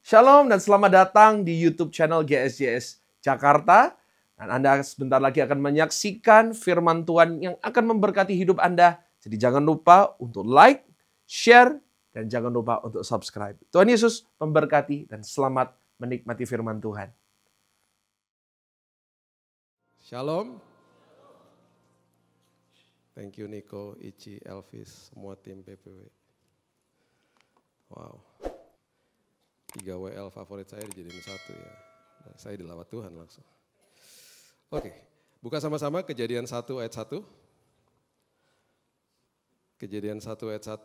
Shalom dan selamat datang di YouTube channel GSJS Jakarta. Dan Anda sebentar lagi akan menyaksikan firman Tuhan yang akan memberkati hidup Anda. Jadi jangan lupa untuk like, share, dan jangan lupa untuk subscribe. Tuhan Yesus memberkati dan selamat menikmati firman Tuhan. Shalom. Thank you Nico, Ichi, Elvis, semua tim PPW. Wow. 3 WL favorit saya dijadiin satu ya. Saya dilawat Tuhan langsung. Oke, buka sama-sama Kejadian 1 ayat 1. Kejadian 1 ayat 1,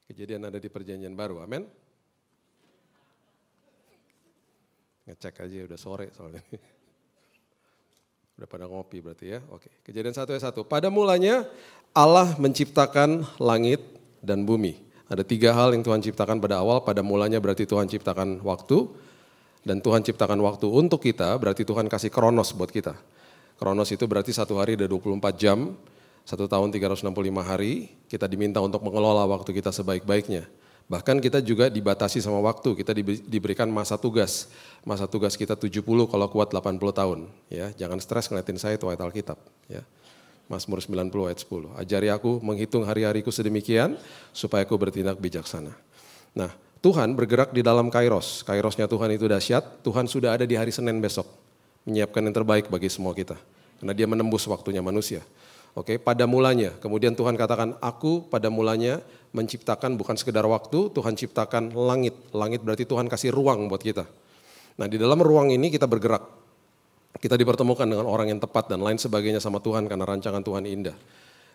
kejadian ada di perjanjian baru, amin. Ngecek aja udah sore soalnya. Udah pada ngopi berarti ya, oke. Kejadian 1 ayat 1, pada mulanya Allah menciptakan langit dan bumi. Ada 3 hal yang Tuhan ciptakan pada awal, pada mulanya berarti Tuhan ciptakan waktu, dan Tuhan ciptakan waktu untuk kita, berarti Tuhan kasih kronos buat kita. Kronos itu berarti 1 hari ada 24 jam, 1 tahun 365 hari, kita diminta untuk mengelola waktu kita sebaik-baiknya. Bahkan kita juga dibatasi sama waktu, kita diberikan masa tugas. Masa tugas kita 70 kalau kuat 80 tahun. Ya, jangan stres ngeliatin saya itu ayat Alkitab. Ya. Mazmur 90 ayat 10. Ajari aku menghitung hari-hariku sedemikian supaya aku bertindak bijaksana. Nah, Tuhan bergerak di dalam Kairos. Kairosnya Tuhan itu dahsyat. Tuhan sudah ada di hari Senin besok. Menyiapkan yang terbaik bagi semua kita. Karena dia menembus waktunya manusia. Oke, pada mulanya. Kemudian Tuhan katakan, aku pada mulanya menciptakan bukan sekedar waktu, Tuhan ciptakan langit. Langit berarti Tuhan kasih ruang buat kita. Nah, di dalam ruang ini kita bergerak. Kita dipertemukan dengan orang yang tepat dan lain sebagainya sama Tuhan karena rancangan Tuhan indah.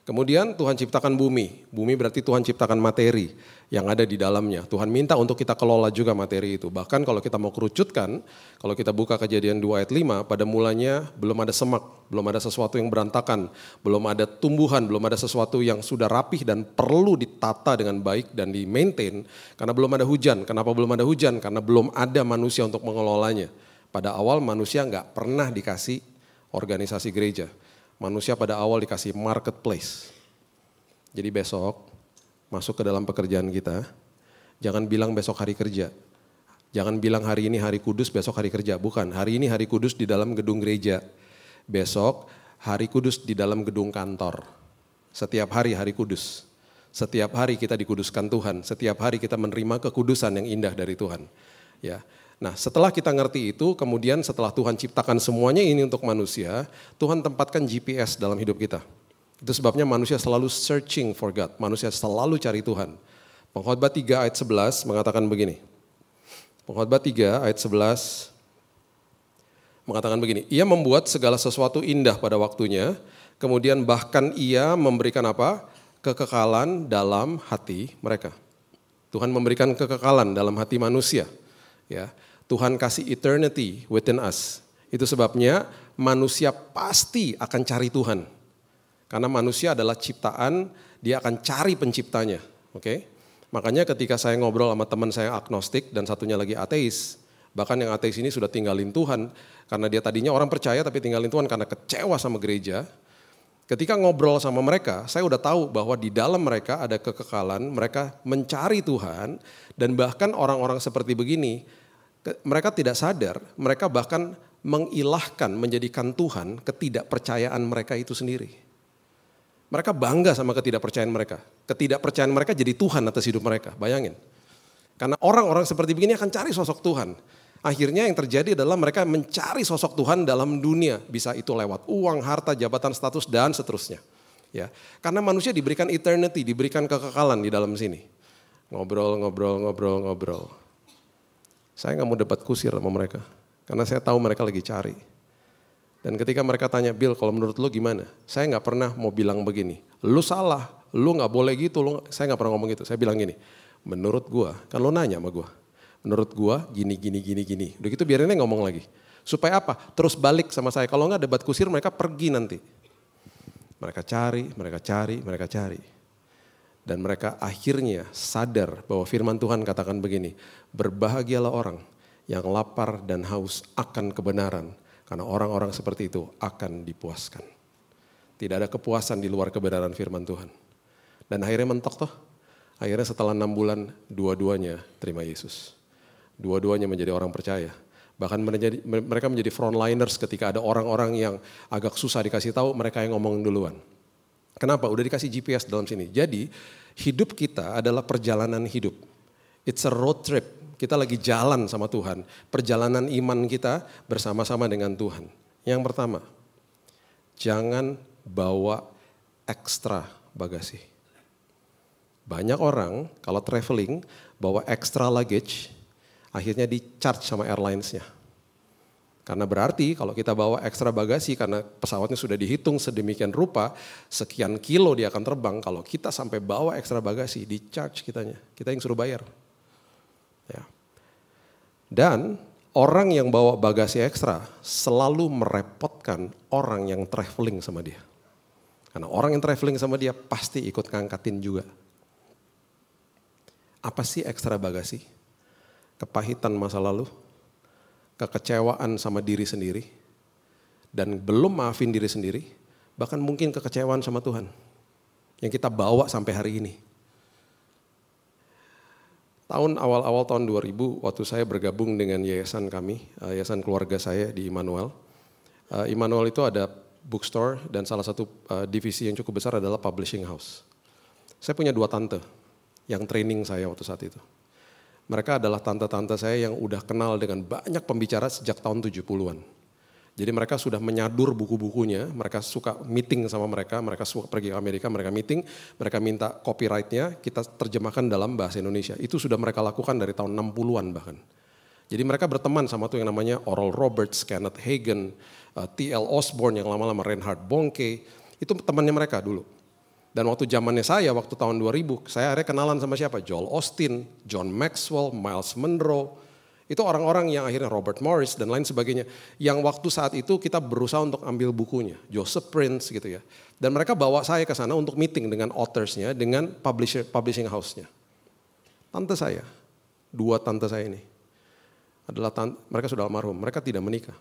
Kemudian Tuhan ciptakan bumi. Bumi berarti Tuhan ciptakan materi yang ada di dalamnya. Tuhan minta untuk kita kelola juga materi itu. Bahkan kalau kita mau kerucutkan, kalau kita buka Kejadian 2 ayat 5, pada mulanya belum ada semak, belum ada sesuatu yang berantakan, belum ada tumbuhan, belum ada sesuatu yang sudah rapih dan perlu ditata dengan baik dan di-maintain karena belum ada hujan. Kenapa belum ada hujan? Karena belum ada manusia untuk mengelolanya. Pada awal manusia nggak pernah dikasih organisasi gereja. Manusia pada awal dikasih marketplace. Jadi besok masuk ke dalam pekerjaan kita, jangan bilang besok hari kerja. Jangan bilang hari ini hari kudus, besok hari kerja. Bukan, hari ini hari kudus di dalam gedung gereja. Besok hari kudus di dalam gedung kantor. Setiap hari hari kudus. Setiap hari kita dikuduskan Tuhan. Setiap hari kita menerima kekudusan yang indah dari Tuhan. Ya. Nah, setelah kita ngerti itu, kemudian setelah Tuhan ciptakan semuanya ini untuk manusia, Tuhan tempatkan GPS dalam hidup kita. Itu sebabnya manusia selalu searching for God, manusia selalu cari Tuhan. Pengkhotbah 3 ayat 11 mengatakan begini. Pengkhotbah 3 ayat 11 mengatakan begini, ia membuat segala sesuatu indah pada waktunya, kemudian bahkan ia memberikan apa? Kekekalan dalam hati mereka. Tuhan memberikan kekekalan dalam hati manusia. Ya. Tuhan kasih eternity within us. Itu sebabnya manusia pasti akan cari Tuhan. Karena manusia adalah ciptaan, dia akan cari penciptanya. Oke? Makanya ketika saya ngobrol sama teman saya agnostik dan satunya lagi ateis, bahkan yang ateis ini sudah tinggalin Tuhan, karena dia tadinya orang percaya tapi tinggalin Tuhan karena kecewa sama gereja. Ketika ngobrol sama mereka, saya udah tahu bahwa di dalam mereka ada kekekalan, mereka mencari Tuhan, dan bahkan orang-orang seperti begini, mereka tidak sadar, mereka bahkan mengilahkan, menjadikan Tuhan ketidakpercayaan mereka itu sendiri. Mereka bangga sama ketidakpercayaan mereka. Ketidakpercayaan mereka jadi Tuhan atas hidup mereka, bayangin. Karena orang-orang seperti begini akan cari sosok Tuhan. Akhirnya yang terjadi adalah mereka mencari sosok Tuhan dalam dunia. Bisa itu lewat uang, harta, jabatan, status, dan seterusnya. Ya, karena manusia diberikan eternity, diberikan kekekalan di dalam sini. Ngobrol. Saya nggak mau debat kusir sama mereka, karena saya tahu mereka lagi cari. Dan ketika mereka tanya, Bill kalau menurut lu gimana? Saya nggak pernah mau bilang begini, lu salah, lu nggak boleh gitu, saya nggak pernah ngomong gitu. Saya bilang gini, menurut gua, kan lu nanya sama gua, menurut gua gini. Udah gitu biarin dia ngomong lagi. Supaya apa? Terus balik sama saya, kalau nggak debat kusir mereka pergi nanti. Mereka cari. Dan mereka akhirnya sadar bahwa firman Tuhan katakan begini, berbahagialah orang yang lapar dan haus akan kebenaran, karena orang-orang seperti itu akan dipuaskan. Tidak ada kepuasan di luar kebenaran firman Tuhan. Dan akhirnya mentok toh. Akhirnya setelah 6 bulan, dua-duanya terima Yesus. Dua-duanya menjadi orang percaya. Bahkan mereka menjadi frontliners ketika ada orang-orang yang agak susah dikasih tahu, mereka yang ngomong duluan. Kenapa? Udah dikasih GPS dalam sini. Jadi hidup kita adalah perjalanan hidup. It's a road trip. Kita lagi jalan sama Tuhan. Perjalanan iman kita bersama-sama dengan Tuhan. Yang pertama, jangan bawa ekstra bagasi. Banyak orang kalau traveling bawa extra luggage, akhirnya di-charge sama airlines-nya. Karena berarti kalau kita bawa ekstra bagasi karena pesawatnya sudah dihitung sedemikian rupa, sekian kilo dia akan terbang, kalau kita sampai bawa ekstra bagasi, di-charge kitanya. Kita yang suruh bayar. Ya. Dan orang yang bawa bagasi ekstra selalu merepotkan orang yang traveling sama dia. Karena orang yang traveling sama dia pasti ikut ngangkatin juga. Apa sih ekstra bagasi? Kepahitan masa lalu, kekecewaan sama diri sendiri, dan belum maafin diri sendiri, bahkan mungkin kekecewaan sama Tuhan yang kita bawa sampai hari ini. Awal-awal tahun 2000 waktu saya bergabung dengan yayasan kami, yayasan keluarga saya di Immanuel. Immanuel itu ada bookstore dan salah satu divisi yang cukup besar adalah publishing house. Saya punya 2 tante yang training saya waktu saat itu. Mereka adalah tante-tante saya yang udah kenal dengan banyak pembicara sejak tahun 70-an. Jadi mereka sudah menyadur buku-bukunya, mereka suka meeting sama mereka suka pergi ke Amerika, mereka meeting, mereka minta copyright-nya, kita terjemahkan dalam bahasa Indonesia. Itu sudah mereka lakukan dari tahun 60-an bahkan. Jadi mereka berteman sama tuh yang namanya Oral Roberts, Kenneth Hagin, T.L. Osborne yang lama-lama Reinhard Bonnke, itu temannya mereka dulu. Dan waktu zamannya saya, waktu tahun 2000, saya akhirnya kenalan sama siapa? Joel Osteen, John Maxwell, Miles Monroe. Itu orang-orang yang akhirnya Robert Morris dan lain sebagainya. Yang waktu saat itu kita berusaha untuk ambil bukunya. Joseph Prince gitu ya. Dan mereka bawa saya ke sana untuk meeting dengan authors-nya, dengan publishing house-nya. Tante saya, 2 tante saya ini, mereka sudah almarhum, mereka tidak menikah.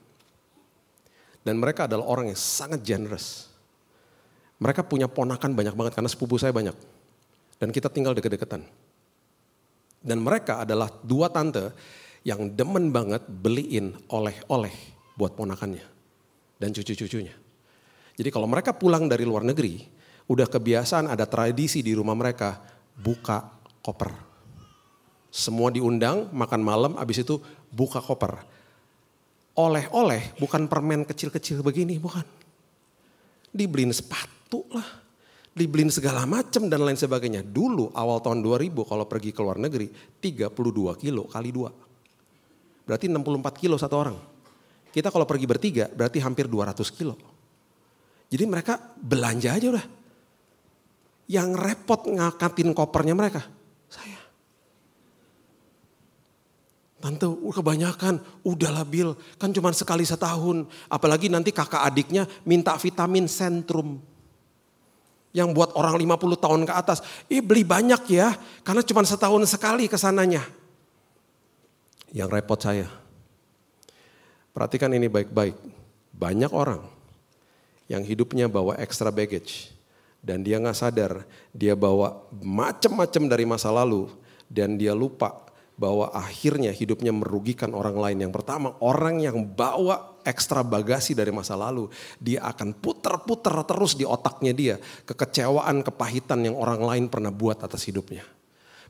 Dan mereka adalah orang yang sangat generous. Mereka punya ponakan banyak banget karena sepupu saya banyak. Dan kita tinggal deket-deketan. Dan mereka adalah 2 tante yang demen banget beliin oleh-oleh buat ponakannya. Dan cucu-cucunya. Jadi kalau mereka pulang dari luar negeri, udah kebiasaan ada tradisi di rumah mereka buka koper. Semua diundang, makan malam, habis itu buka koper. Oleh-oleh bukan permen kecil-kecil begini, bukan. Dibeliin sepatu lah, dibeliin segala macam dan lain sebagainya. Dulu awal tahun 2000 kalau pergi ke luar negeri 32 kilo kali 2. Berarti 64 kilo satu orang. Kita kalau pergi bertiga berarti hampir 200 kilo. Jadi mereka belanja aja udah. Yang repot ngangkatin kopernya mereka, saya. Tante kebanyakan, udahlah Bill, kan cuma sekali setahun. Apalagi nanti kakak adiknya minta vitamin Centrum. Yang buat orang 50 tahun ke atas, beli banyak ya, karena cuma setahun sekali kesananya. Yang repot saya. Perhatikan ini baik-baik. Banyak orang yang hidupnya bawa extra baggage. Dan dia gak sadar, dia bawa macam-macam dari masa lalu. Dan dia lupa bahwa akhirnya hidupnya merugikan orang lain. Yang pertama, orang yang bawa ekstra bagasi dari masa lalu, dia akan puter-puter terus di otaknya dia kekecewaan, kepahitan yang orang lain pernah buat atas hidupnya.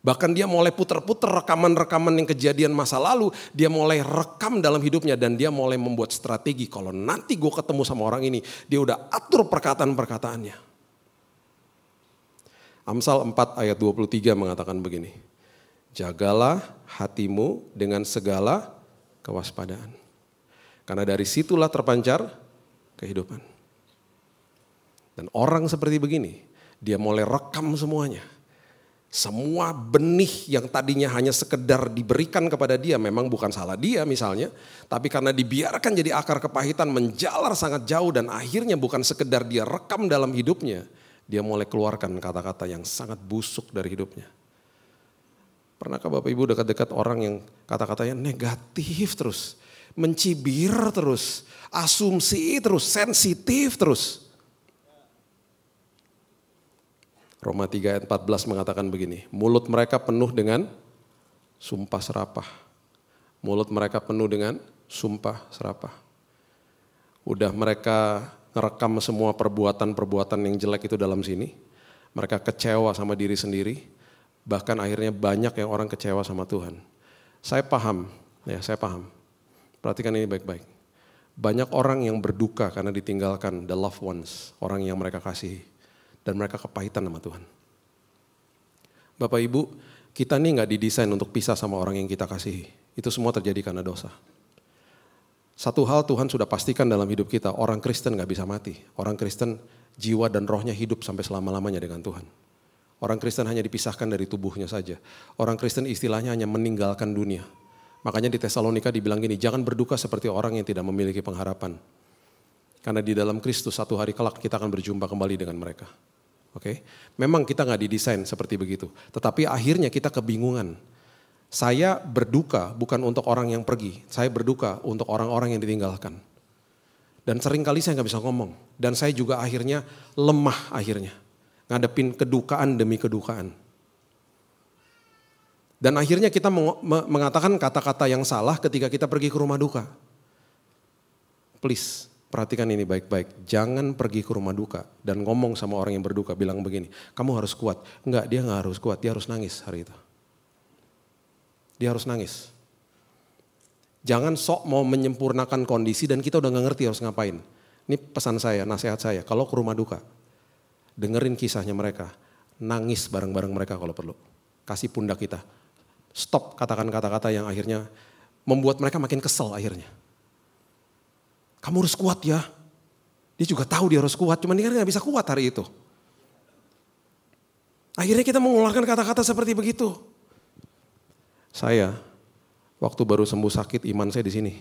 Bahkan dia mulai puter-puter rekaman-rekaman yang kejadian masa lalu, dia mulai rekam dalam hidupnya dan dia mulai membuat strategi. Kalau nanti gue ketemu sama orang ini, dia udah atur perkataan-perkataannya. Amsal 4 ayat 23 mengatakan begini. Jagalah hatimu dengan segala kewaspadaan. Karena dari situlah terpancar kehidupan. Dan orang seperti begini, dia mulai rekam semuanya. Semua benih yang tadinya hanya sekedar diberikan kepada dia, memang bukan salah dia misalnya. Tapi karena dibiarkan jadi akar kepahitan menjalar sangat jauh dan akhirnya bukan sekedar dia rekam dalam hidupnya. Dia mulai keluarkan kata-kata yang sangat busuk dari hidupnya. Pernahkah Bapak Ibu dekat-dekat orang yang kata-katanya negatif terus, mencibir terus, asumsi terus, sensitif terus. Roma 3 ayat 14 mengatakan begini, mulut mereka penuh dengan sumpah serapah. Mulut mereka penuh dengan sumpah serapah. Udah mereka ngerekam semua perbuatan-perbuatan yang jelek itu dalam sini. Mereka kecewa sama diri sendiri. Bahkan akhirnya banyak yang orang kecewa sama Tuhan. Saya paham. Perhatikan ini baik-baik. Banyak orang yang berduka karena ditinggalkan the loved ones, orang yang mereka kasihi. Dan mereka kepahitan sama Tuhan. Bapak Ibu, kita nih gak didesain untuk pisah sama orang yang kita kasihi. Itu semua terjadi karena dosa. Satu hal Tuhan sudah pastikan dalam hidup kita, orang Kristen gak bisa mati. Orang Kristen jiwa dan rohnya hidup sampai selama-lamanya dengan Tuhan. Orang Kristen hanya dipisahkan dari tubuhnya saja. Orang Kristen istilahnya hanya meninggalkan dunia. Makanya di Tesalonika dibilang gini, jangan berduka seperti orang yang tidak memiliki pengharapan. Karena di dalam Kristus satu hari kelak kita akan berjumpa kembali dengan mereka. Oke, memang kita nggak didesain seperti begitu. Tetapi akhirnya kita kebingungan. Saya berduka bukan untuk orang yang pergi. Saya berduka untuk orang-orang yang ditinggalkan. Dan seringkali saya nggak bisa ngomong. Dan saya juga akhirnya lemah akhirnya. Ngadepin kedukaan demi kedukaan. Dan akhirnya kita mengatakan kata-kata yang salah ketika kita pergi ke rumah duka. Please, perhatikan ini baik-baik. Jangan pergi ke rumah duka dan ngomong sama orang yang berduka. Bilang begini, kamu harus kuat. Enggak, dia gak harus kuat. Dia harus nangis hari itu. Dia harus nangis. Jangan sok mau menyempurnakan kondisi dan kita udah gak ngerti harus ngapain. Ini pesan saya, nasihat saya. Kalau ke rumah duka, dengerin kisahnya mereka. Nangis bareng-bareng mereka kalau perlu. Kasih pundak kita. Stop katakan kata-kata yang akhirnya membuat mereka makin kesel akhirnya. Kamu harus kuat ya. Dia juga tahu dia harus kuat, cuman dia gak bisa kuat hari itu. Akhirnya kita mengeluarkan kata-kata seperti begitu. Saya, waktu baru sembuh sakit, iman saya di sini.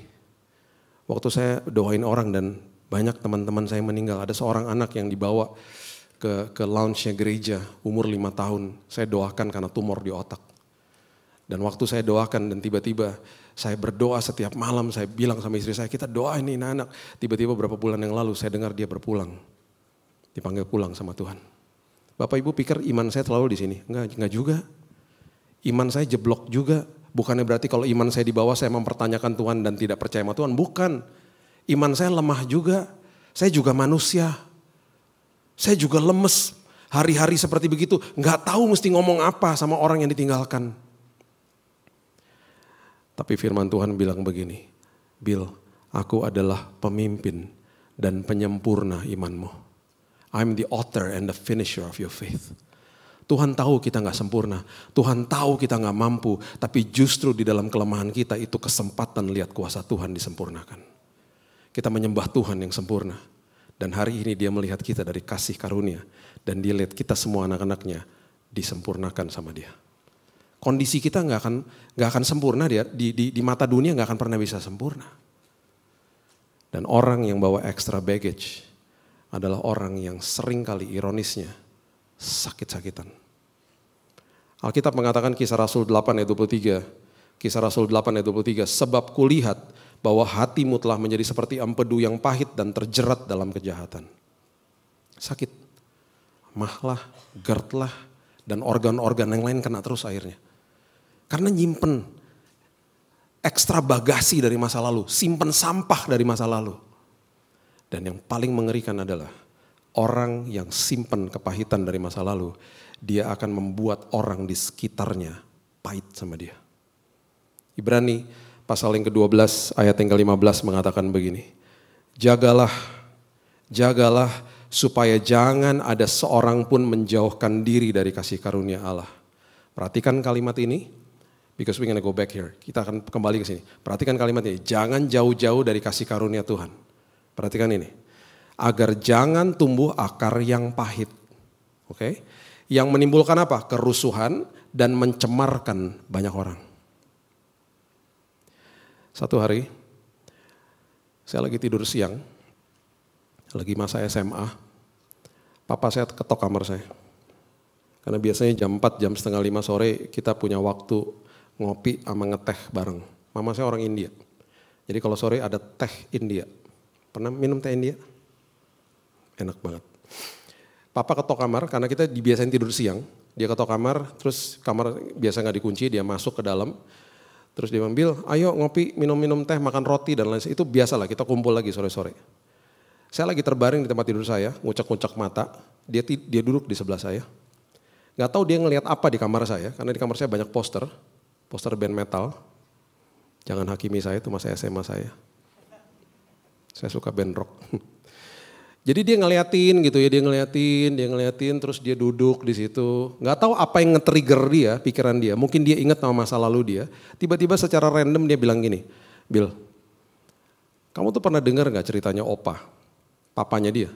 Waktu saya doain orang dan banyak teman-teman saya meninggal. Ada seorang anak yang dibawa ke lounge-nya gereja, umur 5 tahun. Saya doakan karena tumor di otak. Dan waktu saya doakan dan tiba-tiba saya berdoa setiap malam, saya bilang sama istri saya, kita doain ini anak. Tiba-tiba beberapa bulan yang lalu saya dengar dia berpulang. Dipanggil pulang sama Tuhan. Bapak Ibu pikir iman saya selalu di sini? Enggak juga. Iman saya jeblok juga. Bukannya berarti kalau iman saya di bawah saya mempertanyakan Tuhan dan tidak percaya sama Tuhan. Bukan. Iman saya lemah juga. Saya juga manusia. Saya juga lemes. Hari-hari seperti begitu. Enggak tahu mesti ngomong apa sama orang yang ditinggalkan. Tapi firman Tuhan bilang begini, Bill, aku adalah pemimpin dan penyempurna imanmu. I'm the author and the finisher of your faith. Tuhan tahu kita gak sempurna, Tuhan tahu kita gak mampu, tapi justru di dalam kelemahan kita itu kesempatan lihat kuasa Tuhan disempurnakan. Kita menyembah Tuhan yang sempurna. Dan hari ini dia melihat kita dari kasih karunia. Dan dia lihat kita semua anak-anaknya disempurnakan sama dia. Kondisi kita nggak akan sempurna dia di mata dunia nggak akan pernah bisa sempurna. Dan orang yang bawa extra baggage adalah orang yang sering kali ironisnya sakit-sakitan. Alkitab mengatakan Kisah Rasul 8 ayat 23. Kisah Rasul 8 ayat 23. Sebab kulihat bahwa hatimu telah menjadi seperti empedu yang pahit dan terjerat dalam kejahatan. Sakit, mahlah, GERD lah, dan organ-organ yang lain kena terus akhirnya. Karena nyimpen ekstra bagasi dari masa lalu, simpen sampah dari masa lalu. Dan yang paling mengerikan adalah orang yang simpen kepahitan dari masa lalu, dia akan membuat orang di sekitarnya pahit sama dia. Ibrani pasal yang ke-12 ayat yang ke-15 mengatakan begini. Jagalah supaya jangan ada seorang pun menjauhkan diri dari kasih karunia Allah. Perhatikan kalimat ini. Because we're gonna go back here. Kita akan kembali ke sini. Perhatikan kalimat ini. Jangan jauh-jauh dari kasih karunia Tuhan. Perhatikan ini. Agar jangan tumbuh akar yang pahit. Oke? Yang menimbulkan apa? Kerusuhan dan mencemarkan banyak orang. Satu hari, saya lagi tidur siang. Lagi masa SMA. Papa saya ketok kamar saya. Karena biasanya jam 4, jam setengah 5 sore kita punya waktu ngopi sama ngeteh bareng. Mama saya orang India. Jadi kalau sore ada teh India. Pernah minum teh India? Enak banget. Papa ketok kamar karena kita dibiasain tidur siang. Dia ketok kamar, terus kamar biasa nggak dikunci, dia masuk ke dalam. Terus dia ambil, ayo ngopi, minum-minum teh, makan roti dan lain-lain. Itu biasalah, kita kumpul lagi sore-sore. Saya lagi terbaring di tempat tidur saya, ngucek-ngucek mata. Dia duduk di sebelah saya. Gak tahu dia ngelihat apa di kamar saya, karena di kamar saya banyak poster band metal. Jangan hakimi saya, itu masa SMA saya. Saya suka band rock. Jadi dia ngeliatin gitu ya, dia ngeliatin, terus dia duduk di situ. Gak tahu apa yang nge-trigger dia, pikiran dia. Mungkin dia ingat sama masa lalu dia. Tiba-tiba secara random dia bilang gini, Bill, kamu tuh pernah dengar gak ceritanya Opa, papanya dia,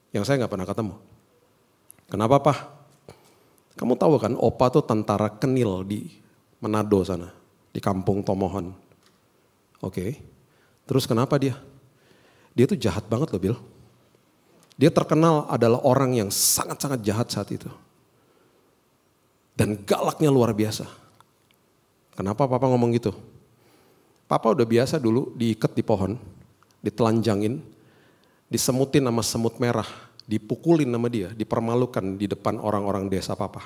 yang saya gak pernah ketemu. Kenapa Pak? Kamu tahu kan Opa tuh tentara Kenil di Manado sana, di kampung Tomohon. Oke, terus kenapa dia? Dia tuh jahat banget loh Bill. Dia terkenal adalah orang yang sangat-sangat jahat saat itu. Dan galaknya luar biasa. Kenapa Papa ngomong gitu? Papa udah biasa dulu diikat di pohon, ditelanjangin, disemutin sama semut merah, dipukulin sama dia, dipermalukan di depan orang-orang desa Papa.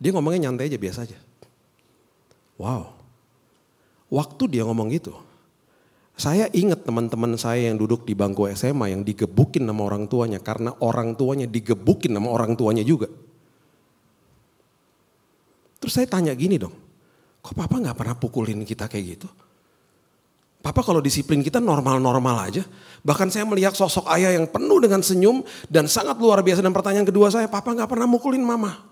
Dia ngomongnya nyantai aja, biasa aja. Wow, waktu dia ngomong gitu, saya ingat teman-teman saya yang duduk di bangku SMA yang digebukin sama orang tuanya karena orang tuanya digebukin sama orang tuanya juga. Terus saya tanya gini dong, kok Papa gak pernah pukulin kita kayak gitu? Papa kalau disiplin kita normal-normal aja. Bahkan saya melihat sosok ayah yang penuh dengan senyum dan sangat luar biasa. Dan pertanyaan kedua saya, Papa gak pernah mukulin Mama.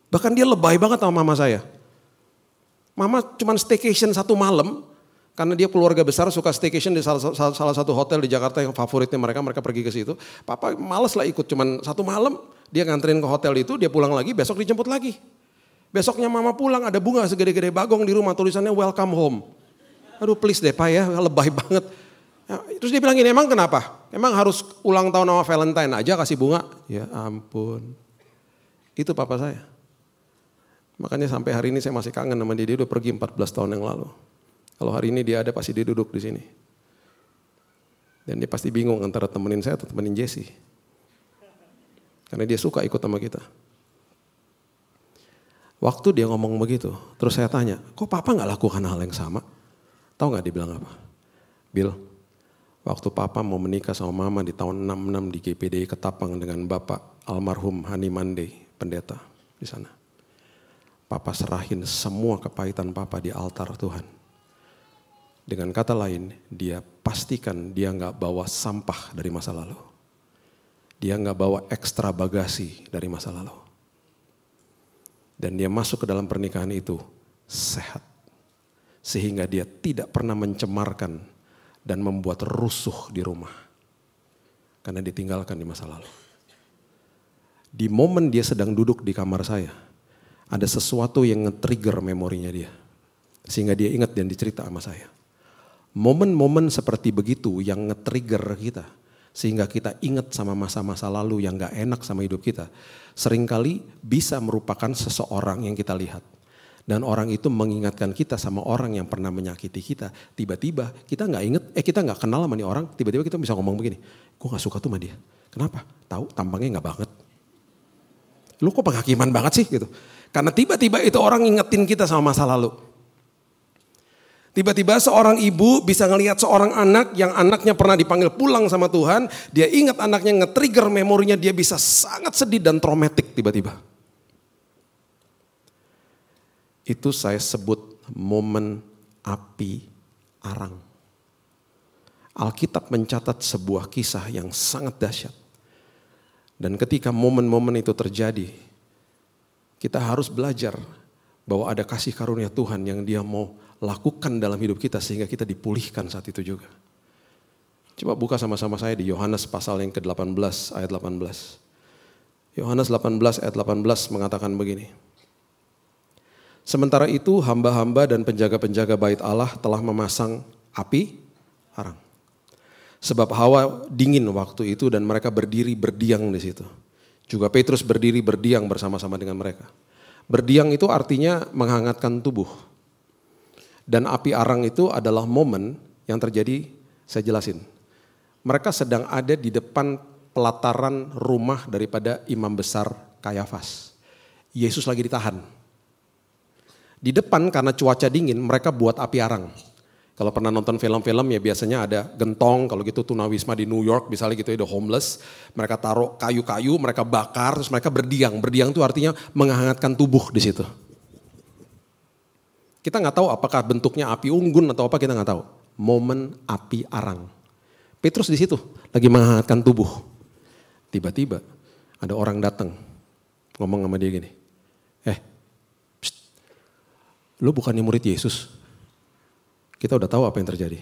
Bahkan dia lebay banget sama Mama saya. Mama cuma staycation 1 malam. Karena dia keluarga besar suka staycation di salah satu hotel di Jakarta yang favoritnya mereka pergi ke situ. Papa males lah ikut, cuman 1 malam dia nganterin ke hotel itu, dia pulang lagi, besok dijemput lagi. Besoknya Mama pulang ada bunga segede-gede bagong di rumah, tulisannya welcome home. Aduh please deh Pak ya, lebay banget. Ya, terus dia bilang gini, emang kenapa? Emang harus ulang tahun sama Valentine aja kasih bunga? Ya ampun, itu Papa saya. Makanya sampai hari ini saya masih kangen sama dia udah pergi 14 tahun yang lalu. Kalau hari ini dia ada pasti dia duduk di sini. Dan dia pasti bingung antara temenin saya atau temenin Jesse. Karena dia suka ikut sama kita. Waktu dia ngomong begitu, terus saya tanya, kok Papa gak lakukan hal yang sama? Tahu gak dia bilang apa? Bill, waktu Papa mau menikah sama Mama di tahun 66 di GPDI Ketapang dengan Bapak almarhum Hani Mande, pendeta di sana. Papa serahin semua kepahitan Papa di altar Tuhan. Dengan kata lain, dia pastikan dia gak bawa sampah dari masa lalu. Dia gak bawa ekstra bagasi dari masa lalu. Dan dia masuk ke dalam pernikahan itu sehat. Sehingga dia tidak pernah mencemarkan dan membuat rusuh di rumah. Karena ditinggalkan di masa lalu. Di momen dia sedang duduk di kamar saya, ada sesuatu yang nge-trigger memorinya dia. Sehingga dia ingat dan dicerita sama saya. Momen-momen seperti begitu yang nge-trigger kita. Sehingga kita ingat sama masa-masa lalu yang gak enak sama hidup kita. Seringkali bisa merupakan seseorang yang kita lihat. Dan orang itu mengingatkan kita sama orang yang pernah menyakiti kita. Tiba-tiba kita gak inget, kita gak kenal sama nih orang. Tiba-tiba kita bisa ngomong begini, gue gak suka tuh sama dia. Kenapa? Tahu tampangnya gak banget. Lu kok penghakiman banget sih gitu. Karena tiba-tiba itu orang ngingetin kita sama masa lalu. Tiba-tiba seorang ibu bisa ngelihat seorang anak yang anaknya pernah dipanggil pulang sama Tuhan. Dia ingat anaknya nge-trigger memorinya, dia bisa sangat sedih dan traumatik tiba-tiba. Itu saya sebut momen api arang. Alkitab mencatat sebuah kisah yang sangat dahsyat. Dan ketika momen-momen itu terjadi, kita harus belajar bahwa ada kasih karunia Tuhan yang dia mau lakukan dalam hidup kita sehingga kita dipulihkan saat itu juga. Coba buka sama-sama saya di Yohanes pasal yang ke-18 ayat 18. Yohanes 18 ayat 18 mengatakan begini. Sementara itu hamba-hamba dan penjaga-penjaga bait Allah telah memasang api arang. Sebab hawa dingin waktu itu dan mereka berdiri berdiam di situ. Juga Petrus berdiri berdiam bersama-sama dengan mereka. Berdiam itu artinya menghangatkan tubuh. Dan api arang itu adalah momen yang terjadi, saya jelasin. Mereka sedang ada di depan pelataran rumah daripada imam besar Kayafas. Yesus lagi ditahan. Di depan karena cuaca dingin mereka buat api arang. Kalau pernah nonton film-film ya biasanya ada gentong, kalau gitu tunawisma di New York misalnya gitu ya, the homeless. Mereka taruh kayu-kayu, mereka bakar, terus mereka berdiang. Berdiang itu artinya menghangatkan tubuh di situ. Kita nggak tahu apakah bentuknya api unggun atau apa, kita nggak tahu. Momen api arang. Petrus di situ lagi menghangatkan tubuh. Tiba-tiba ada orang datang ngomong sama dia gini, lu bukannya murid Yesus? Kita udah tahu apa yang terjadi.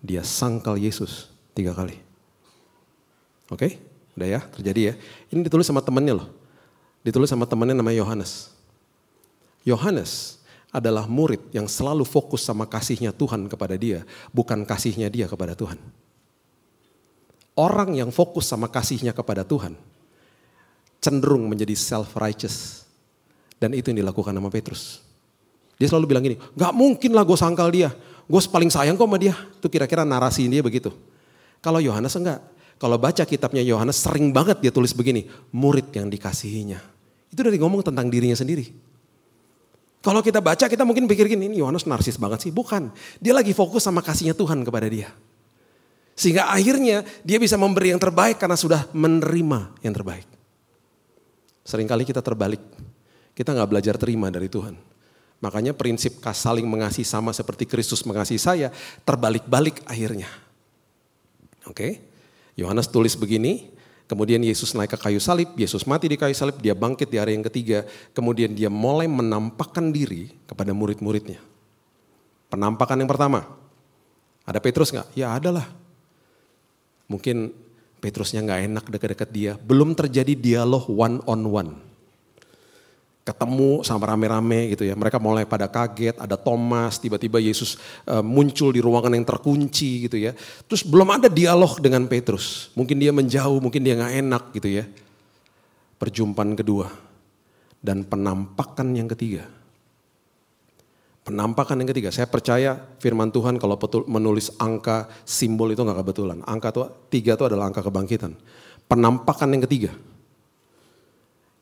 Dia sangkal Yesus 3 kali. Oke, udah ya, terjadi ya. Ini ditulis sama temannya loh. Ditulis sama temannya namanya Yohanes. Yohanes adalah murid yang selalu fokus sama kasihnya Tuhan kepada dia, bukan kasihnya dia kepada Tuhan. Orang yang fokus sama kasihnya kepada Tuhan cenderung menjadi self-righteous. Dan itu yang dilakukan sama Petrus. Dia selalu bilang gini, gak mungkin lah gue sangkal dia. Gue paling sayang kok sama dia. Itu kira-kira narasi dia begitu. Kalau Yohanes enggak. Kalau baca kitabnya Yohanes sering banget dia tulis begini, murid yang dikasihinya. Itu dari ngomong tentang dirinya sendiri. Kalau kita baca kita mungkin pikir gini, ini Yohanes narsis banget sih. Bukan, dia lagi fokus sama kasihnya Tuhan kepada dia. Sehingga akhirnya dia bisa memberi yang terbaik karena sudah menerima yang terbaik. Seringkali kita terbalik. Kita gak belajar terima dari Tuhan. Makanya prinsip saling mengasihi sama seperti Kristus mengasihi saya, terbalik-balik akhirnya. Oke, Yohanes tulis begini, kemudian Yesus naik ke kayu salib, Yesus mati di kayu salib, dia bangkit di hari yang ketiga, kemudian dia mulai menampakkan diri kepada murid-muridnya. Penampakan yang pertama, ada Petrus gak? Ya ada lah. Mungkin Petrusnya gak enak dekat-dekat dia, belum terjadi dialog one on one. Ketemu sama rame-rame gitu ya, mereka mulai pada kaget, ada Thomas, tiba-tiba Yesus muncul di ruangan yang terkunci gitu ya. Terus belum ada dialog dengan Petrus, mungkin dia menjauh, mungkin dia gak enak gitu ya. Perjumpaan kedua dan penampakan yang ketiga. Penampakan yang ketiga, saya percaya firman Tuhan kalau menulis angka simbol itu gak kebetulan. Angka 3 itu adalah angka kebangkitan. Penampakan yang ketiga.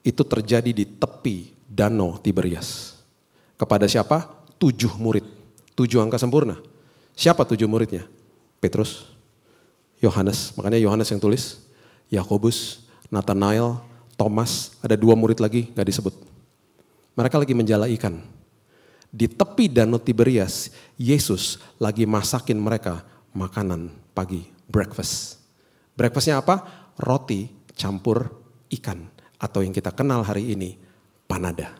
Itu terjadi di tepi Danau Tiberias. Kepada siapa? 7 murid. 7 angka sempurna. Siapa 7 muridnya? Petrus, Yohanes, makanya Yohanes yang tulis. Yakobus, Nathanael, Thomas, ada 2 murid lagi gak disebut. Mereka lagi menjala ikan. Di tepi Danau Tiberias, Yesus lagi masakin mereka makanan pagi, breakfast. Breakfastnya apa? Roti campur ikan. Atau yang kita kenal hari ini, panada.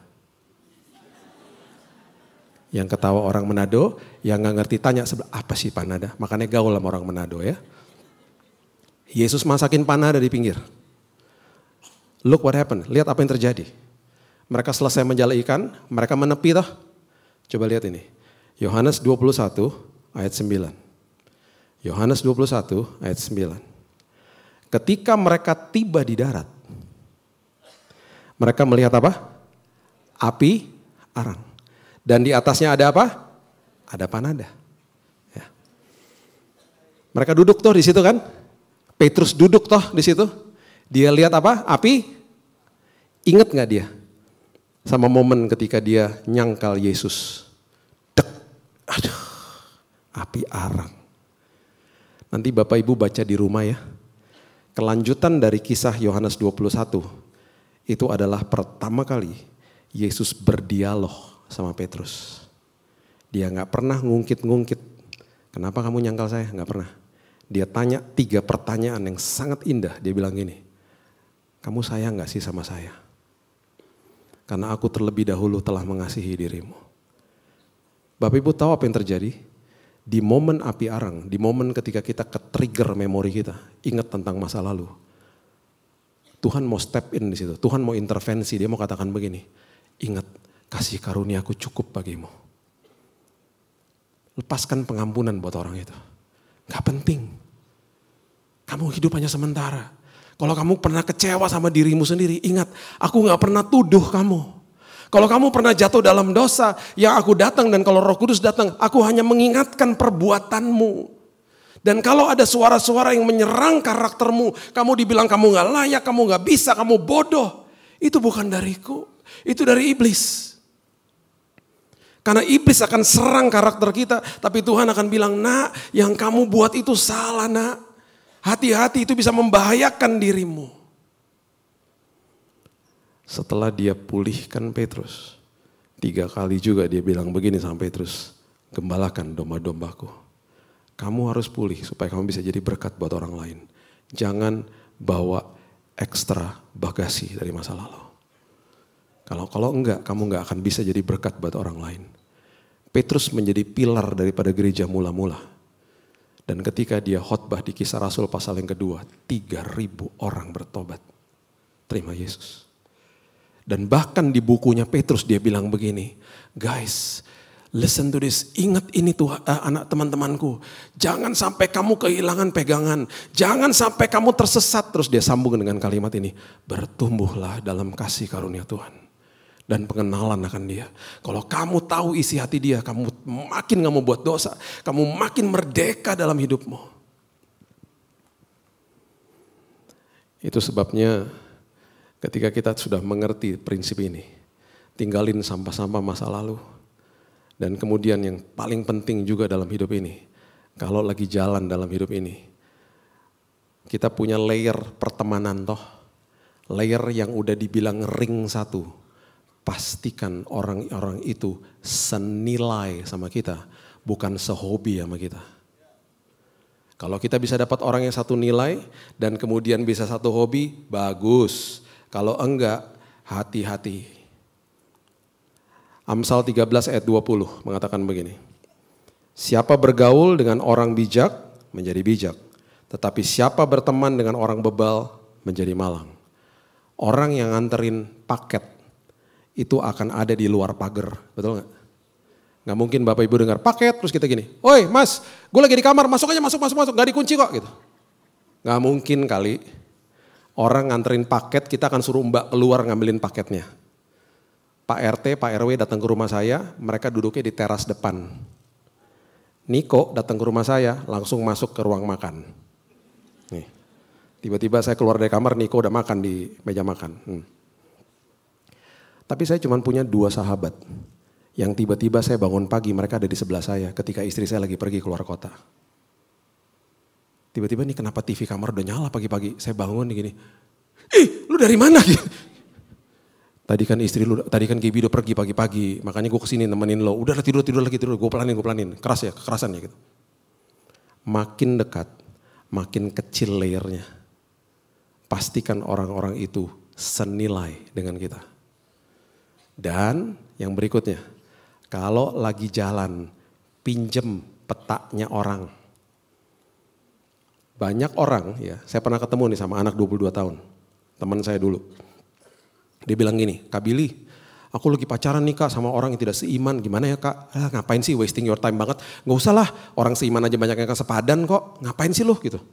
Yang ketawa orang Manado, yang gak ngerti tanya apa sih panada? Makanya gaul sama orang Manado ya. Yesus masakin panada di pinggir. Look what happened, lihat apa yang terjadi. Mereka selesai menjala ikan, mereka menepi toh. Coba lihat ini, Yohanes 21 ayat 9. Yohanes 21 ayat 9. Ketika mereka tiba di darat, mereka melihat apa? Api arang. Dan di atasnya ada apa? Ada panada. Ya. Mereka duduk toh di situ kan? Petrus duduk toh di situ. Dia lihat apa? Api. Ingat gak dia? Sama momen ketika dia nyangkal Yesus. Dek. Aduh. Api arang. Nanti Bapak Ibu baca di rumah ya. Kelanjutan dari kisah Yohanes 21. Itu adalah pertama kali Yesus berdialog sama Petrus. Dia gak pernah ngungkit-ngungkit. Kenapa kamu nyangkal saya? Gak pernah. Dia tanya 3 pertanyaan yang sangat indah. Dia bilang gini, kamu sayang gak sih sama saya? Karena aku terlebih dahulu telah mengasihi dirimu. Bapak Ibu tahu apa yang terjadi? Di momen api arang, di momen ketika kita ke-trigger memori kita, ingat tentang masa lalu. Tuhan mau step in di situ, Tuhan mau intervensi, dia mau katakan begini, ingat kasih karuniaku cukup bagimu. Lepaskan pengampunan buat orang itu. Gak penting. Kamu hidup hanya sementara. Kalau kamu pernah kecewa sama dirimu sendiri, ingat aku gak pernah tuduh kamu. Kalau kamu pernah jatuh dalam dosa, yang aku datang dan kalau Roh Kudus datang, aku hanya mengingatkan perbuatanmu. Dan kalau ada suara-suara yang menyerang karaktermu, kamu dibilang kamu gak layak, kamu gak bisa, kamu bodoh. Itu bukan dariku, itu dari iblis. Karena iblis akan serang karakter kita, tapi Tuhan akan bilang, nak, yang kamu buat itu salah, nak. Hati-hati, itu bisa membahayakan dirimu. Setelah dia pulihkan Petrus, 3 kali juga dia bilang begini sama Petrus, gembalakan domba-dombaku. Kamu harus pulih supaya kamu bisa jadi berkat buat orang lain. Jangan bawa ekstra bagasi dari masa lalu. Kalau enggak, kamu enggak akan bisa jadi berkat buat orang lain. Petrus menjadi pilar daripada gereja mula-mula. Dan ketika dia khotbah di Kisah Rasul pasal yang kedua, 3.000 orang bertobat. Terima Yesus. Dan bahkan di bukunya Petrus dia bilang begini, guys, listen to this, ingat ini tuh anak teman-temanku. Jangan sampai kamu kehilangan pegangan. Jangan sampai kamu tersesat. Terus dia sambung dengan kalimat ini. Bertumbuhlah dalam kasih karunia Tuhan. Dan pengenalan akan dia. Kalau kamu tahu isi hati dia, kamu makin gak mau buat dosa. Kamu makin merdeka dalam hidupmu. Itu sebabnya ketika kita sudah mengerti prinsip ini. Tinggalin sampah-sampah masa lalu. Dan kemudian yang paling penting juga dalam hidup ini, kalau lagi jalan dalam hidup ini, kita punya layer pertemanan toh, layer yang udah dibilang ring 1, pastikan orang-orang itu senilai sama kita, bukan sehobi sama kita. Kalau kita bisa dapat orang yang satu nilai dan kemudian bisa satu hobi, bagus. Kalau enggak, hati-hati. Amsal 13 ayat 20 mengatakan begini. Siapa bergaul dengan orang bijak menjadi bijak. Tetapi siapa berteman dengan orang bebal menjadi malang. Orang yang nganterin paket itu akan ada di luar pagar. Betul gak? Gak mungkin Bapak Ibu dengar paket terus kita gini. Oi mas, gue lagi di kamar, masuk aja, masuk. Gak dikunci kok gitu. Gak mungkin kali. Orang nganterin paket kita akan suruh mbak keluar ngambilin paketnya. Pak RT, Pak RW datang ke rumah saya, mereka duduknya di teras depan. Niko datang ke rumah saya, langsung masuk ke ruang makan. Nih, tiba-tiba saya keluar dari kamar, Niko udah makan di meja makan. Tapi saya cuma punya 2 sahabat, yang tiba-tiba saya bangun pagi, mereka ada di sebelah saya ketika istri saya lagi pergi keluar kota. Tiba-tiba nih kenapa TV kamar udah nyala pagi-pagi, saya bangun gini, ih lu dari mana? Tadi kan Gibi udah pergi pagi-pagi, makanya gue kesini nemenin lo. Udah tidur lagi, gue pelanin. Keras ya, kekerasan ya gitu. Makin dekat, makin kecil layernya. Pastikan orang-orang itu senilai dengan kita. Dan yang berikutnya, kalau lagi jalan, pinjem petanya orang. Banyak orang ya, saya pernah ketemu nih sama anak 22 tahun, teman saya dulu. Dia bilang gini, Kak Billy, aku lagi pacaran nih Kak sama orang yang tidak seiman, gimana ya Kak? Ngapain sih wasting your time banget? Gak usah lah, orang seiman aja banyak yang sepadan kok, ngapain sih lu gitu.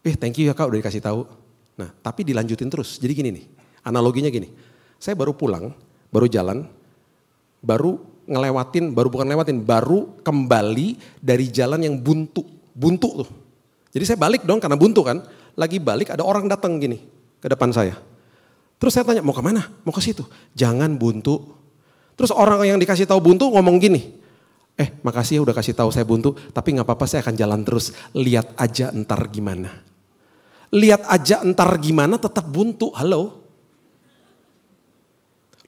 Thank you ya Kak udah dikasih tahu. Nah tapi dilanjutin terus, jadi gini nih, analoginya gini. Saya baru pulang, baru jalan, baru kembali dari jalan yang buntu tuh. Jadi saya balik dong karena buntu kan, lagi balik ada orang datang gini ke depan saya. Terus saya tanya, mau kemana? Mau ke situ. Jangan buntu. Terus orang yang dikasih tahu buntu ngomong gini. Makasih ya udah kasih tahu saya buntu, tapi gak apa-apa saya akan jalan terus. Lihat aja entar gimana. Lihat aja entar gimana tetap buntu. Halo?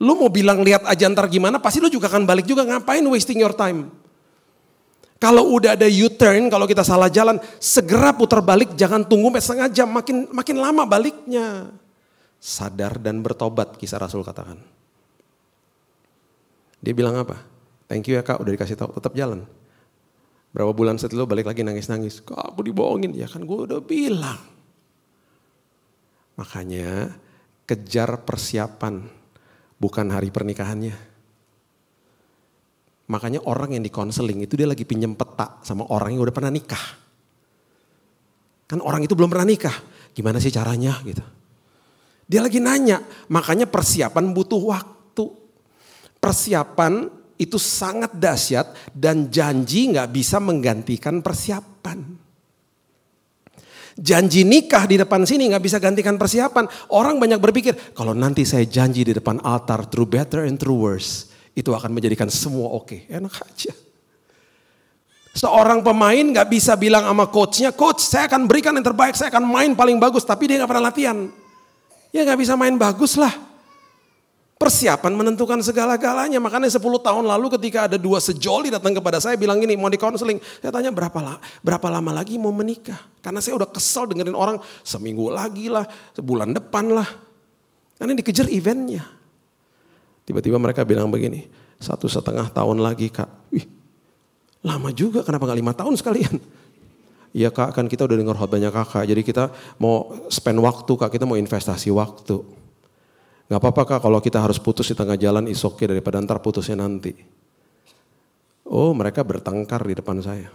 Lu mau bilang lihat aja entar gimana, pasti lu juga akan balik juga. Ngapain wasting your time? Kalau udah ada U-turn, kalau kita salah jalan, segera putar balik, jangan tunggu setengah jam, makin lama baliknya. Sadar dan bertobat, Kisah Rasul katakan. Dia bilang apa? Thank you ya Kak, udah dikasih tahu, tetap jalan. Berapa bulan setelah itu balik lagi nangis-nangis. Kak aku dibohongin, ya kan gue udah bilang. Makanya kejar persiapan, bukan hari pernikahannya. Makanya orang yang di konseling itu dia lagi pinjem peta sama orang yang udah pernah nikah. Kan orang itu belum pernah nikah, gimana sih caranya gitu. Dia lagi nanya, makanya persiapan butuh waktu. Persiapan itu sangat dahsyat dan janji gak bisa menggantikan persiapan. persiapan. Janji nikah di depan sini gak bisa gantikan persiapan. Orang banyak berpikir, kalau nanti saya janji di depan altar through better and through worse, itu akan menjadikan semua oke. Enak aja. Seorang pemain gak bisa bilang sama coachnya, coach saya akan berikan yang terbaik, saya akan main paling bagus, tapi dia gak pernah latihan. Ya gak bisa main bagus lah. Persiapan menentukan segala-galanya. Makanya 10 tahun lalu ketika ada 2 sejoli datang kepada saya bilang gini, mau di counseling. Saya tanya berapa lama lagi mau menikah? Karena saya udah kesel dengerin orang seminggu lagi lah, sebulan depan lah. Karena dikejar eventnya. Tiba-tiba mereka bilang begini, 1,5 tahun lagi kak. Wih, lama juga, kenapa gak 5 tahun sekalian? Iya kak, kan kita udah dengar khotbahnya kakak. Jadi kita mau spend waktu kak, kita mau investasi waktu. Gak apa-apa kak kalau kita harus putus di tengah jalan, is okay daripada ntar putusnya nanti. Oh, mereka bertengkar di depan saya.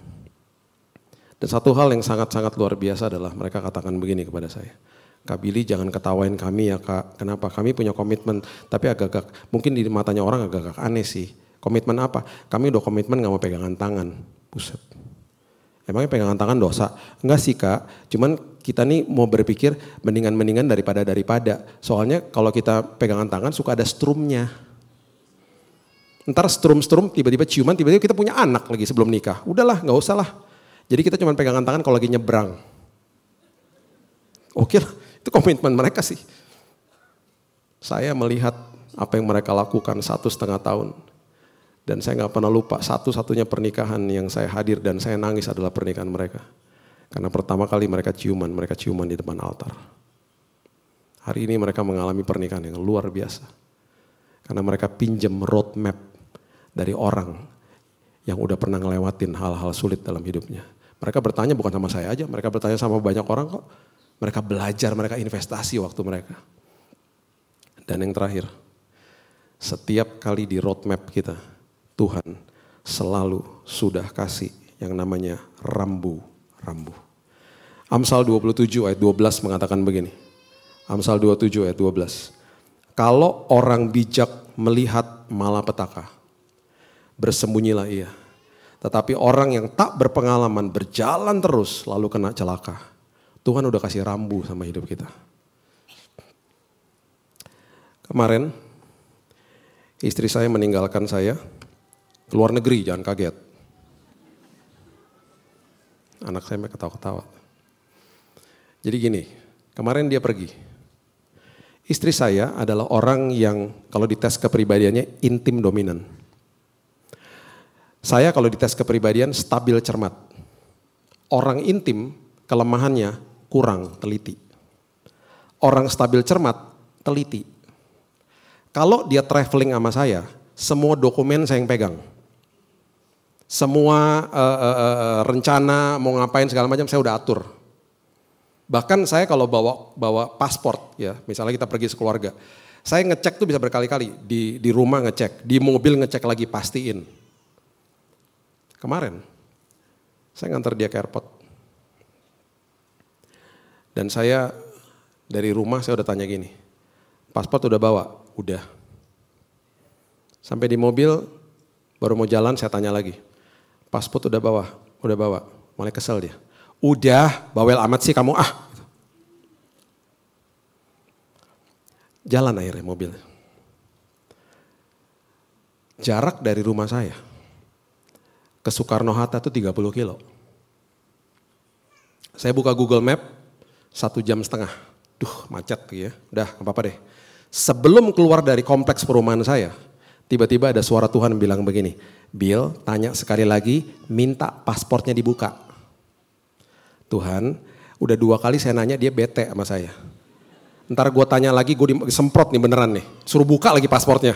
Dan satu hal yang sangat-sangat luar biasa adalah mereka katakan begini kepada saya. Kak Billy jangan ketawain kami ya kak, kenapa? Kami punya komitmen, tapi agak-agak mungkin di matanya orang agak-agak aneh sih. Komitmen apa? Kami udah komitmen gak mau pegangan tangan. Buset. Emangnya pegangan tangan dosa? Enggak sih kak, cuman kita nih mau berpikir mendingan daripada. Soalnya kalau kita pegangan tangan suka ada strumnya. Ntar strum tiba-tiba ciuman, tiba-tiba kita punya anak lagi sebelum nikah. Udahlah gak usah lah. Jadi kita cuma pegangan tangan kalau lagi nyebrang. Oke lah, itu komitmen mereka sih. Saya melihat apa yang mereka lakukan 1,5 tahun. Dan saya gak pernah lupa satu-satunya pernikahan yang saya hadir dan saya nangis adalah pernikahan mereka. Karena pertama kali mereka ciuman di depan altar. Hari ini mereka mengalami pernikahan yang luar biasa. Karena mereka pinjam roadmap dari orang yang udah pernah ngelewatin hal-hal sulit dalam hidupnya. Mereka bertanya bukan sama saya aja, mereka bertanya sama banyak orang kok. Mereka belajar, mereka investasi waktu mereka. Dan yang terakhir, setiap kali di roadmap kita, Tuhan selalu sudah kasih yang namanya rambu. Amsal 27 ayat 12 mengatakan begini. Amsal 27 ayat 12. Kalau orang bijak melihat malapetaka, bersembunyilah ia. Tetapi orang yang tak berpengalaman berjalan terus lalu kena celaka. Tuhan udah kasih rambu sama hidup kita. Kemarin istri saya meninggalkan saya ke luar negeri, jangan kaget. Anak saya ketawa-ketawa. Jadi gini, kemarin dia pergi. Istri saya adalah orang yang kalau dites kepribadiannya intim dominan. Saya kalau dites kepribadian stabil cermat. Orang intim kelemahannya kurang teliti. Orang stabil cermat teliti. Kalau dia traveling sama saya, semua dokumen saya yang pegang. Semua rencana mau ngapain segala macam saya udah atur. Bahkan saya kalau bawa paspor ya, misalnya kita pergi sekeluarga, saya ngecek tuh bisa berkali-kali, di rumah ngecek, di mobil ngecek lagi, pastiin. Kemarin saya nganter dia ke airport. Dan saya dari rumah saya udah tanya gini, paspor udah bawa? Udah. Sampai di mobil baru mau jalan saya tanya lagi, paspor udah bawa? Udah bawa. Mulai kesel dia. Udah, bawel amat sih kamu Jalan akhirnya mobil. Jarak dari rumah saya ke Soekarno-Hatta itu 30 kilo. Saya buka Google Map 1,5 jam. Duh macet ya, udah gak apa-apa deh. Sebelum keluar dari kompleks perumahan saya, tiba-tiba ada suara Tuhan bilang begini, Bill tanya sekali lagi, minta pasportnya dibuka. Tuhan, udah 2 kali saya nanya dia bete sama saya. Ntar gue tanya lagi, gue disemprot nih beneran nih. Suruh buka lagi pasportnya.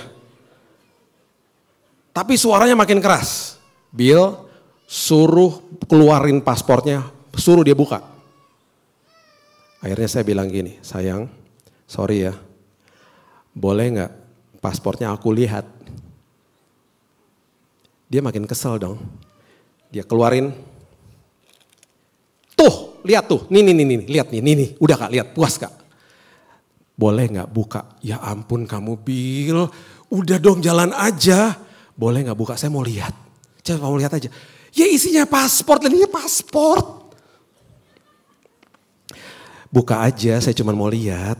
Tapi suaranya makin keras. Bill, suruh keluarin pasportnya, suruh dia buka. Akhirnya saya bilang gini, sayang, sorry ya. Boleh gak pasportnya aku lihat? Dia makin kesel dong. Dia keluarin. Tuh, lihat tuh, nih, lihat nih, udah kak, lihat, puas kak. Boleh gak buka? Ya ampun kamu Bill, udah dong jalan aja. Boleh gak buka, saya mau lihat. Coba mau lihat aja. Ya isinya paspor, ini paspor. Buka aja, saya cuma mau lihat.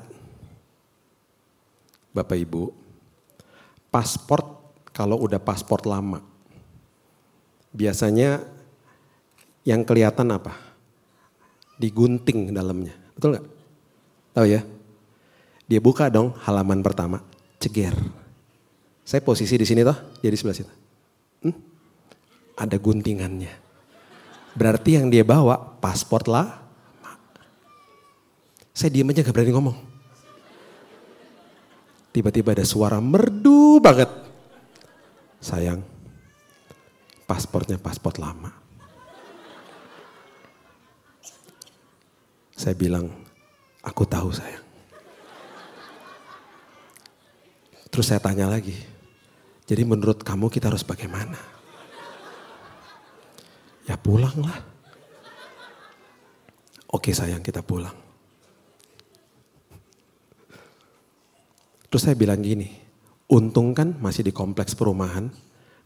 Bapak Ibu, paspor kalau udah paspor lama, biasanya yang kelihatan apa? Digunting dalamnya, betul nggak? Tahu ya? Dia buka dong halaman pertama, ceger. Saya posisi di sini toh, jadi sebelah situ. Ada guntingannya. Berarti yang dia bawa paspor lah. Saya diem aja gak berani ngomong. Tiba-tiba ada suara merdu banget. Sayang, paspornya paspor lama. Saya bilang, aku tahu sayang. Terus saya tanya lagi, jadi menurut kamu kita harus bagaimana? Ya pulanglah. Oke sayang, kita pulang. Terus saya bilang gini, untung kan masih di kompleks perumahan,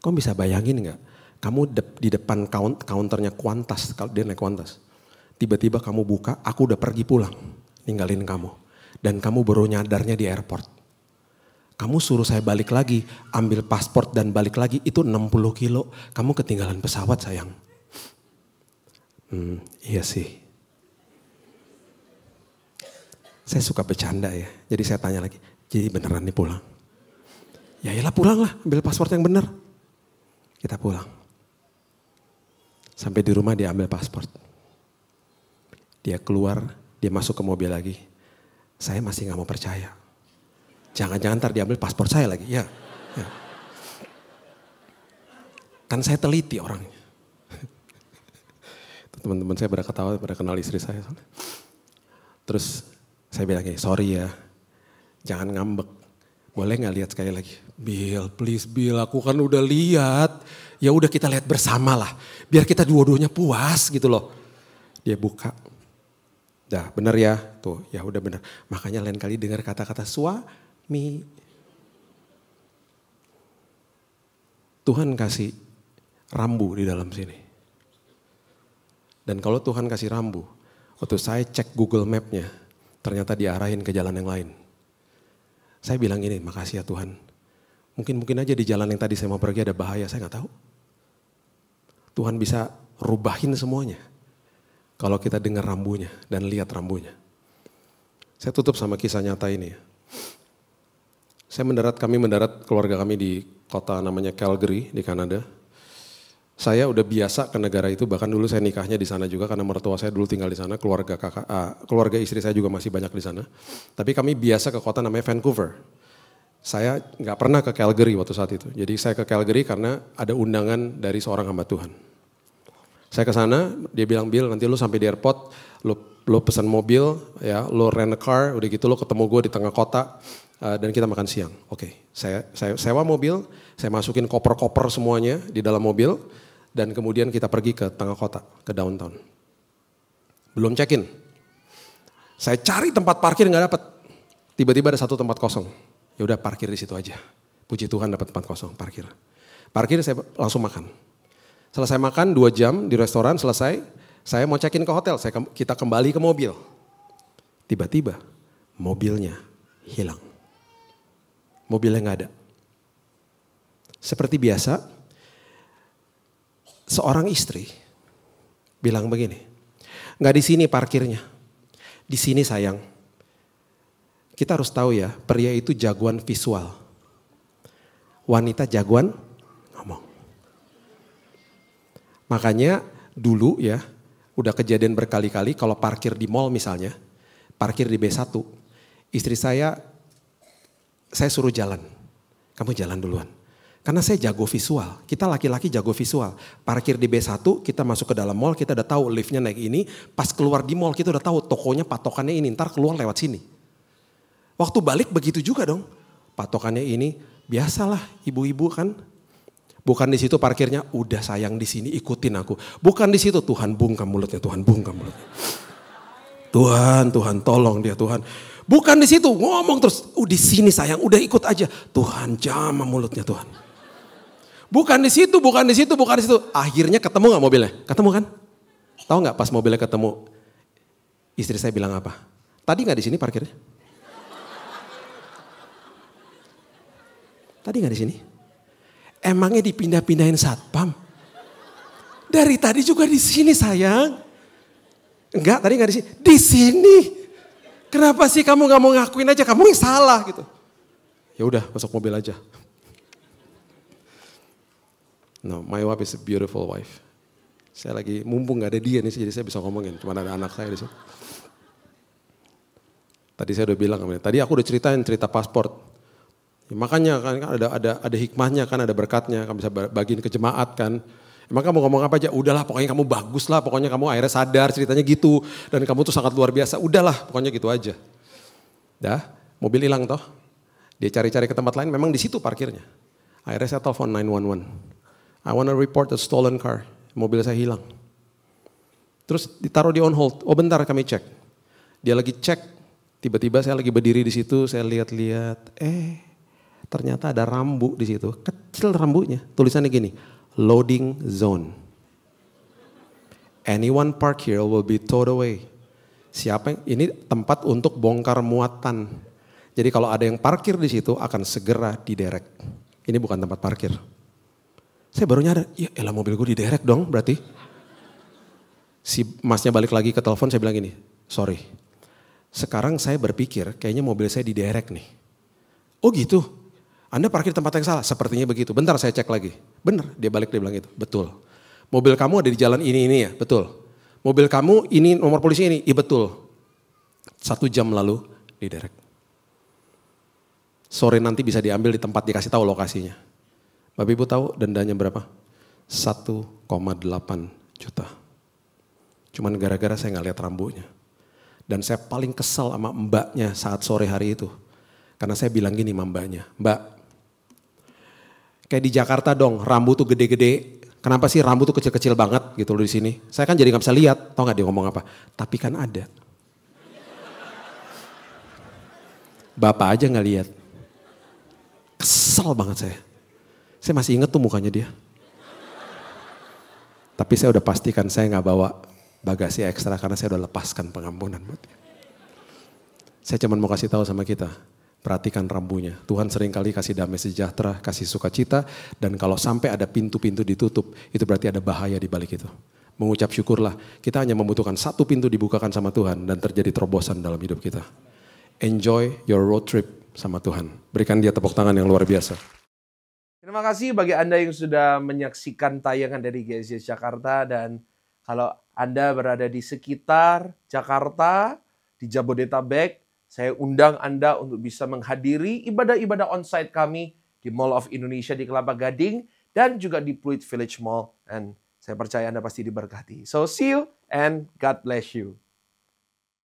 kamu bisa bayangin gak? Kamu di depan counternya Qantas, kalau dia naik Qantas. Tiba-tiba kamu buka, aku udah pergi pulang, ninggalin kamu. Dan kamu baru nyadarnya di airport. Kamu suruh saya balik lagi, ambil paspor dan balik lagi, itu 60 kilo. Kamu ketinggalan pesawat sayang. Iya sih. Saya suka bercanda ya, jadi saya tanya lagi. Jadi beneran nih pulang? Ya iyalah pulang lah, ambil paspor yang bener. Kita pulang. Sampai di rumah dia ambil paspor. Dia keluar, dia masuk ke mobil lagi. Saya masih gak mau percaya. Jangan-jangan ntar diambil paspor saya lagi. Ya. Kan saya teliti orangnya. Teman-teman saya pada ketawa, pada kenal istri saya. Terus saya bilang gini, sorry ya. Jangan ngambek, boleh gak lihat sekali lagi? Bill, please Bill, aku kan udah lihat. Ya udah kita lihat bersama lah, biar kita dua-duanya puas gitu loh. Dia buka, dah bener ya, tuh ya udah bener. Makanya lain kali dengar kata-kata suami. Tuhan kasih rambu di dalam sini. Dan kalau Tuhan kasih rambu, waktu saya cek Google Map-nya, ternyata diarahin ke jalan yang lain. Saya bilang ini, makasih ya Tuhan. Mungkin aja di jalan yang tadi saya mau pergi ada bahaya, saya gak tahu. Tuhan bisa rubahin semuanya. Kalau kita dengar rambunya dan lihat rambunya. Saya tutup sama kisah nyata ini. Kami mendarat keluarga kami di kota namanya Calgary di Kanada. Saya udah biasa ke negara itu, bahkan dulu saya nikahnya di sana juga karena mertua saya dulu tinggal di sana, keluarga istri saya juga masih banyak di sana. Tapi kami biasa ke kota namanya Vancouver. Saya nggak pernah ke Calgary waktu saat itu. Jadi saya ke Calgary karena ada undangan dari seorang hamba Tuhan. Saya ke sana, dia bilang, Bill nanti lu sampai di airport, lu pesan mobil, ya, lu rent a car, udah gitu lu ketemu gue di tengah kota. Dan kita makan siang. Oke, saya sewa mobil, saya masukin koper-koper semuanya di dalam mobil. Dan kemudian kita pergi ke tengah kota, ke downtown. Belum check-in. Saya cari tempat parkir gak dapat. Tiba-tiba ada satu tempat kosong. Ya udah parkir di situ aja. Puji Tuhan dapat tempat kosong, parkir. Parkir saya langsung makan. Selesai makan 2 jam di restoran, selesai. Saya mau check-in ke hotel, kita kembali ke mobil. Tiba-tiba mobilnya hilang. Mobilnya gak ada. Seperti biasa, seorang istri bilang begini, gak di sini parkirnya, di sini sayang. Kita harus tahu ya, pria itu jagoan visual, wanita jagoan ngomong. Makanya dulu ya, udah kejadian berkali-kali kalau parkir di mall misalnya, parkir di B1, istri saya suruh jalan, kamu jalan duluan. Karena saya jago visual, kita laki-laki jago visual. Parkir di B1, kita masuk ke dalam mall, kita udah tahu liftnya naik ini. Pas keluar di mall kita udah tahu tokonya patokannya ini, ntar keluar lewat sini. Waktu balik begitu juga dong. Patokannya ini, biasalah ibu-ibu kan. Bukan di situ parkirnya, udah sayang di sini ikutin aku. Bukan di situ, Tuhan bungkam mulutnya, Tuhan bungkam mulutnya. Tuhan tolong dia Tuhan. Bukan di situ, ngomong terus, di sini sayang, udah ikut aja. Tuhan jamah mulutnya Tuhan. Bukan di situ, bukan di situ, bukan di situ. Akhirnya ketemu nggak mobilnya? Ketemu kan? Tahu nggak pas mobilnya ketemu, istri saya bilang apa? Tadi nggak di sini parkirnya? Tadi nggak di sini? Emangnya dipindah-pindahin satpam? Dari tadi juga di sini sayang. Enggak, tadi nggak di sini. Di sini. Kenapa sih kamu nggak mau ngakuin aja? Kamu yang salah gitu. Ya udah, masuk mobil aja. No, my wife is a beautiful wife. Saya lagi mumpung nggak ada dia nih, jadi saya bisa ngomongin. Cuma ada anak saya di sini. Tadi saya udah bilang, tadi aku udah ceritain cerita paspor. Ya, makanya kan ada hikmahnya kan, ada berkatnya, kan bisa bagiin ke jemaat kan. Emang kamu ngomong apa aja? Udahlah, pokoknya kamu bagus lah, pokoknya kamu akhirnya sadar ceritanya gitu. Dan kamu tuh sangat luar biasa, udahlah pokoknya gitu aja. Dah, mobil hilang toh. Dia cari-cari ke tempat lain, memang di situ parkirnya. Akhirnya saya telepon 911. I want to report a stolen car. Mobil saya hilang. Terus ditaruh di on hold. Oh bentar kami cek. Dia lagi cek. Tiba-tiba saya lagi berdiri di situ. Saya lihat-lihat. Ternyata ada rambu di situ. Kecil rambunya. Tulisannya gini. Loading zone. Anyone park here will be towed away. Siapa yang ini tempat untuk bongkar muatan. Jadi kalau ada yang parkir di situ akan segera diderek. Ini bukan tempat parkir. Saya baru nyadar, ya elah mobil gue diderek dong berarti. Si masnya balik lagi ke telepon, saya bilang gini, sorry. Sekarang saya berpikir kayaknya mobil saya diderek nih. Oh gitu, Anda parkir tempat yang salah, sepertinya begitu. Bentar saya cek lagi, bener dia balik dia bilang gitu, betul. Mobil kamu ada di jalan ini ya, betul. Mobil kamu ini nomor polisi ini, iya betul. 1 jam lalu diderek. Sore nanti bisa diambil di tempat dikasih tahu lokasinya. Bapak Ibu tahu dendanya berapa? 1,8 juta. Cuman gara-gara saya nggak lihat rambunya. Dan saya paling kesel sama mbaknya saat sore hari itu. Karena saya bilang gini sama mbaknya, Mbak, kayak di Jakarta dong, rambu tuh gede-gede. Kenapa sih rambu tuh kecil-kecil banget gitu loh di sini? Saya kan jadi nggak bisa lihat, tahu nggak dia ngomong apa? Tapi kan ada. Bapak aja nggak lihat. Kesel banget saya. Saya masih ingat tuh mukanya dia. Tapi saya udah pastikan saya nggak bawa bagasi ekstra karena saya udah lepaskan pengampunan buat dia. Saya cuma mau kasih tahu sama kita, perhatikan rambunya. Tuhan seringkali kasih damai sejahtera, kasih sukacita, dan kalau sampai ada pintu-pintu ditutup, itu berarti ada bahaya di balik itu. Mengucap syukurlah, kita hanya membutuhkan 1 pintu dibukakan sama Tuhan dan terjadi terobosan dalam hidup kita. Enjoy your road trip sama Tuhan. Berikan dia tepuk tangan yang luar biasa. Terima kasih bagi Anda yang sudah menyaksikan tayangan dari GSJS Jakarta, dan kalau Anda berada di sekitar Jakarta, di Jabodetabek, saya undang Anda untuk bisa menghadiri ibadah-ibadah onsite kami di Mall of Indonesia di Kelapa Gading dan juga di Pluit Village Mall. Dan saya percaya Anda pasti diberkati. So see you and God bless you.